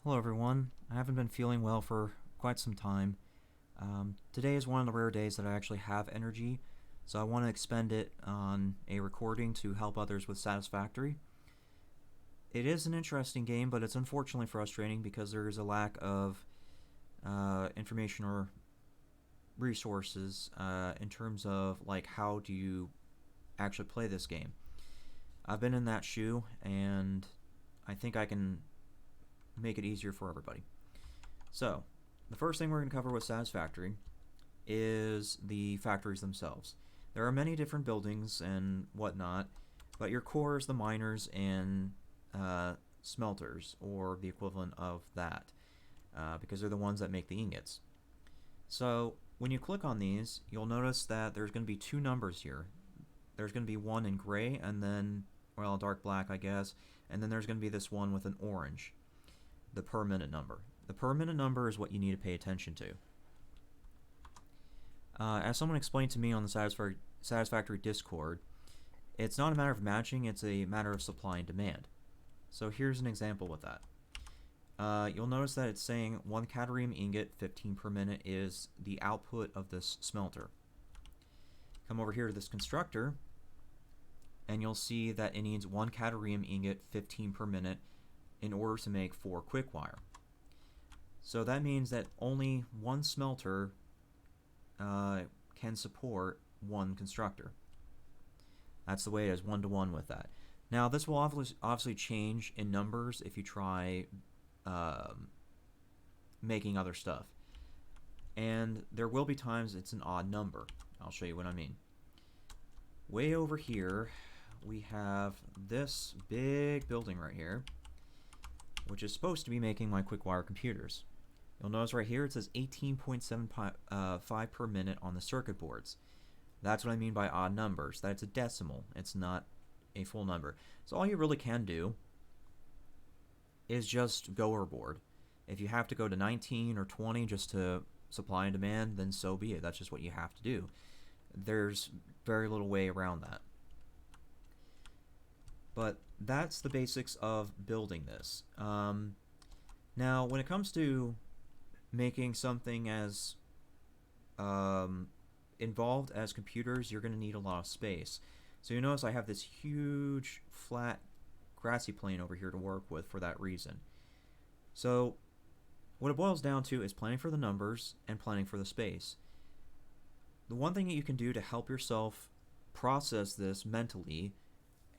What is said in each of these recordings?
Hello everyone. I haven't been feeling well for quite some time. Today is one of the rare days that I actually have energy, so I want to expend it on a recording to help others with Satisfactory. It is an interesting game, but it's unfortunately frustrating because there is a lack of information or resources in terms of like how do you actually play this game. I've been in that shoe, and I think I can make it easier for everybody. So, the first thing we're going to cover with Satisfactory is the factories themselves. There are many different buildings and whatnot, but your core is the miners and smelters, or the equivalent of that, because they're the ones that make the ingots. So, when you click on these, you'll notice that there's going to be two numbers here. There's going to be one in gray, and then, well, dark black, I guess, and then there's going to be this one with an orange, the per minute number. The per minute number is what you need to pay attention to. As someone explained to me on the Satisfactory Discord, it's not a matter of matching, it's a matter of supply and demand. So here's an example with that. You'll notice that it's saying 1 cadmium ingot, 15 per minute, is the output of this smelter. Come over here to this constructor, and you'll see that it needs 1 cadmium ingot, 15 per minute, in order to make 4 quick wire. So that means that only one smelter can support one constructor. That's the way it is, 1-to-1 with that. Now this will obviously change in numbers if you try making other stuff. And there will be times it's an odd number. I'll show you what I mean. Way over here, we have this big building right here, which is supposed to be making my quick wire computers. You'll notice right here it says 18.75 per minute on the circuit boards. That's what I mean by odd numbers. That's a decimal. It's not a full number. So all you really can do is just go overboard. If you have to go to 19 or 20 just to supply and demand, then so be it. That's just what you have to do. There's very little way around that. But that's the basics of building this. Now, when it comes to making something as involved as computers, you're going to need a lot of space. So you notice I have this huge, flat, grassy plain over here to work with for that reason. So what it boils down to is planning for the numbers and planning for the space. The one thing that you can do to help yourself process this mentally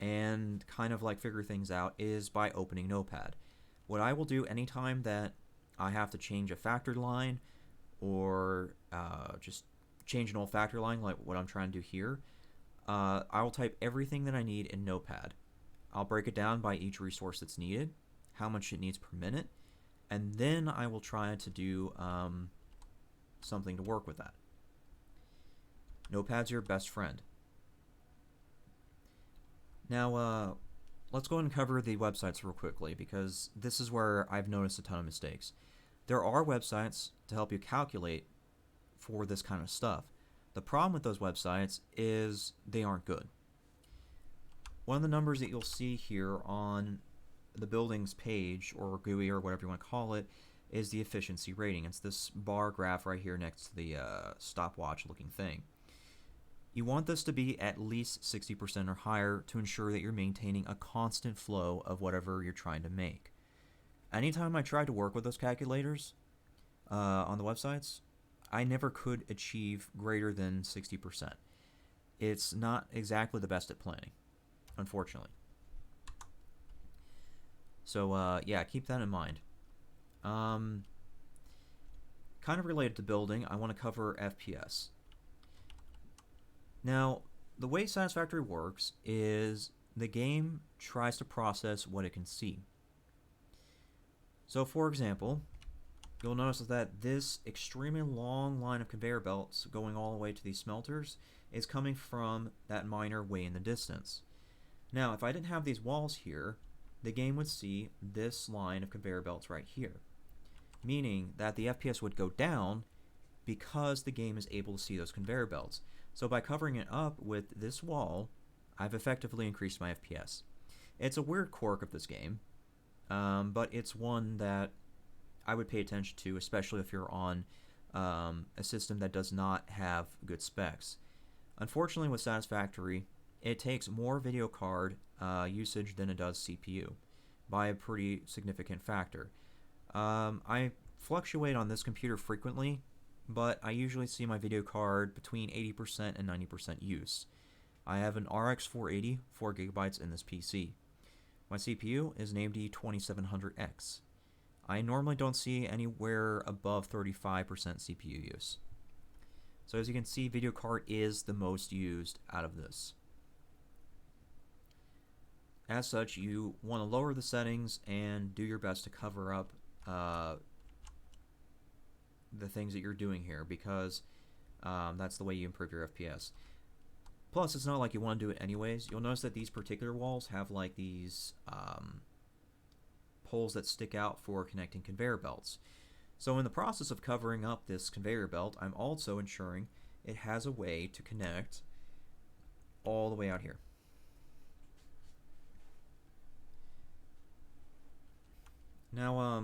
and kind of like figure things out is by opening Notepad. What I will do anytime that I have to change a factored line or just change an old factored line like what I'm trying to do here, I will type everything that I need in Notepad. I'll break it down by each resource that's needed, how much it needs per minute, and then I will try to do something to work with that. Notepad's your best friend. Now, let's go ahead and cover the websites real quickly, because this is where I've noticed a ton of mistakes. There are websites to help you calculate for this kind of stuff. The problem with those websites is they aren't good. One of the numbers that you'll see here on the buildings page, or GUI, or whatever you want to call it, is the efficiency rating. It's this bar graph right here next to the stopwatch looking thing. You want this to be at least 60% or higher to ensure that you're maintaining a constant flow of whatever you're trying to make. Anytime I tried to work with those calculators on the websites, I never could achieve greater than 60%. It's not exactly the best at planning, unfortunately. So yeah, keep that in mind. Kind of related to building, I want to cover FPS. Now, the way Satisfactory works is the game tries to process what it can see. So for example, you'll notice that this extremely long line of conveyor belts going all the way to these smelters is coming from that miner way in the distance. Now, if I didn't have these walls here, the game would see this line of conveyor belts right here, meaning that the FPS would go down because the game is able to see those conveyor belts. So by covering it up with this wall, I've effectively increased my FPS. It's a weird quirk of this game, but it's one that I would pay attention to, especially if you're on a system that does not have good specs. Unfortunately, with Satisfactory, it takes more video card usage than it does CPU by a pretty significant factor. I fluctuate on this computer frequently, but I usually see my video card between 80% and 90% use. I have an RX 480, 4GB in this PC. My CPU is an AMD 2700X. I normally don't see anywhere above 35% CPU use. So as you can see, video card is the most used out of this. As such, you want to lower the settings and do your best to cover up the things that you're doing here, because that's the way you improve your FPS. Plus, it's not like you want to do it anyways. You'll notice that these particular walls have like these poles that stick out for connecting conveyor belts. So in the process of covering up this conveyor belt, I'm also ensuring it has a way to connect all the way out here. Now,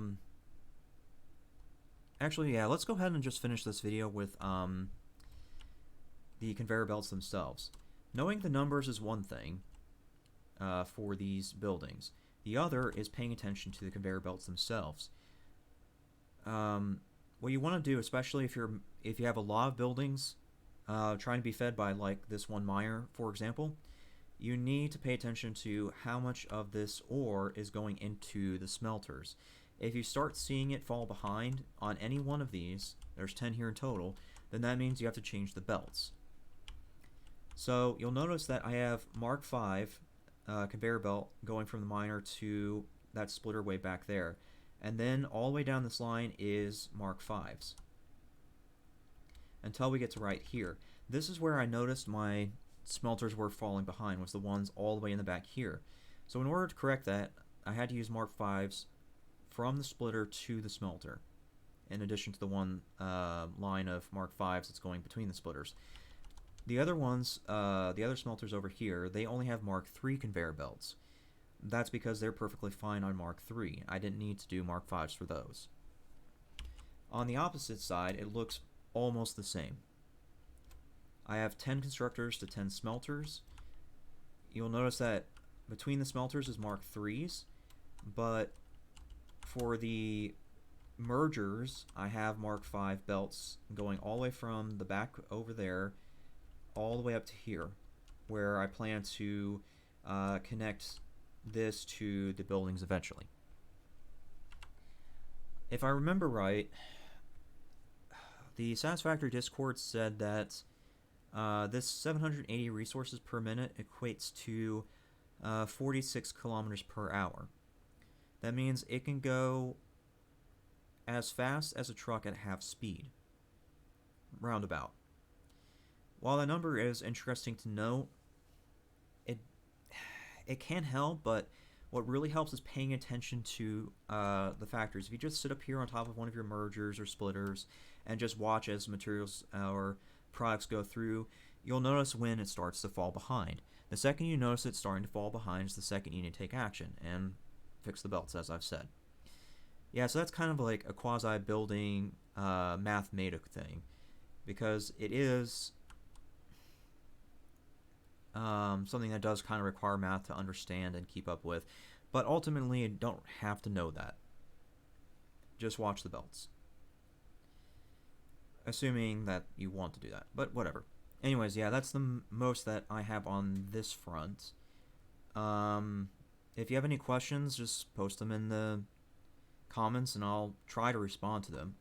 actually, yeah, let's go ahead and just finish this video with the conveyor belts themselves. Knowing the numbers is one thing for these buildings. The other is paying attention to the conveyor belts themselves. What you want to do, especially if you have a lot of buildings trying to be fed by like this one miner, for example, you need to pay attention to how much of this ore is going into the smelters. If you start seeing it fall behind on any one of these, there's 10 here in total, then that means you have to change the belts. So you'll notice that I have Mark V conveyor belt going from the miner to that splitter way back there. And then all the way down this line is Mark V's until we get to right here. This is where I noticed my smelters were falling behind, was the ones all the way in the back here. So in order to correct that, I had to use Mark V's from the splitter to the smelter, in addition to the one line of Mark V's that's going between the splitters. The other ones, the other smelters over here, they only have Mark III conveyor belts. That's because they're perfectly fine on Mark III. I didn't need to do Mark V's for those. On the opposite side, it looks almost the same. I have 10 constructors to 10 smelters. You'll notice that between the smelters is Mark III's, but for the mergers, I have Mark V belts going all the way from the back over there all the way up to here, where I plan to connect this to the buildings eventually. If I remember right, the Satisfactory Discord said that this 780 resources per minute equates to 46 kilometers per hour. That means it can go as fast as a truck at half speed, roundabout. While that number is interesting to know, it can help, but what really helps is paying attention to the factors. If you just sit up here on top of one of your mergers or splitters and just watch as materials or products go through, you'll notice when it starts to fall behind. The second you notice it starting to fall behind is the second you need to take action and fix the belts, as I've said. Yeah, so that's kind of like a quasi-building mathematic thing, because it is something that does kind of require math to understand and keep up with, but ultimately you don't have to know that. Just watch the belts, assuming that you want to do that, but whatever. Anyways, yeah, that's the most that I have on this front. If you have any questions, just post them in the comments and I'll try to respond to them.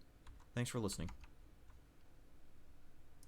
Thanks for listening.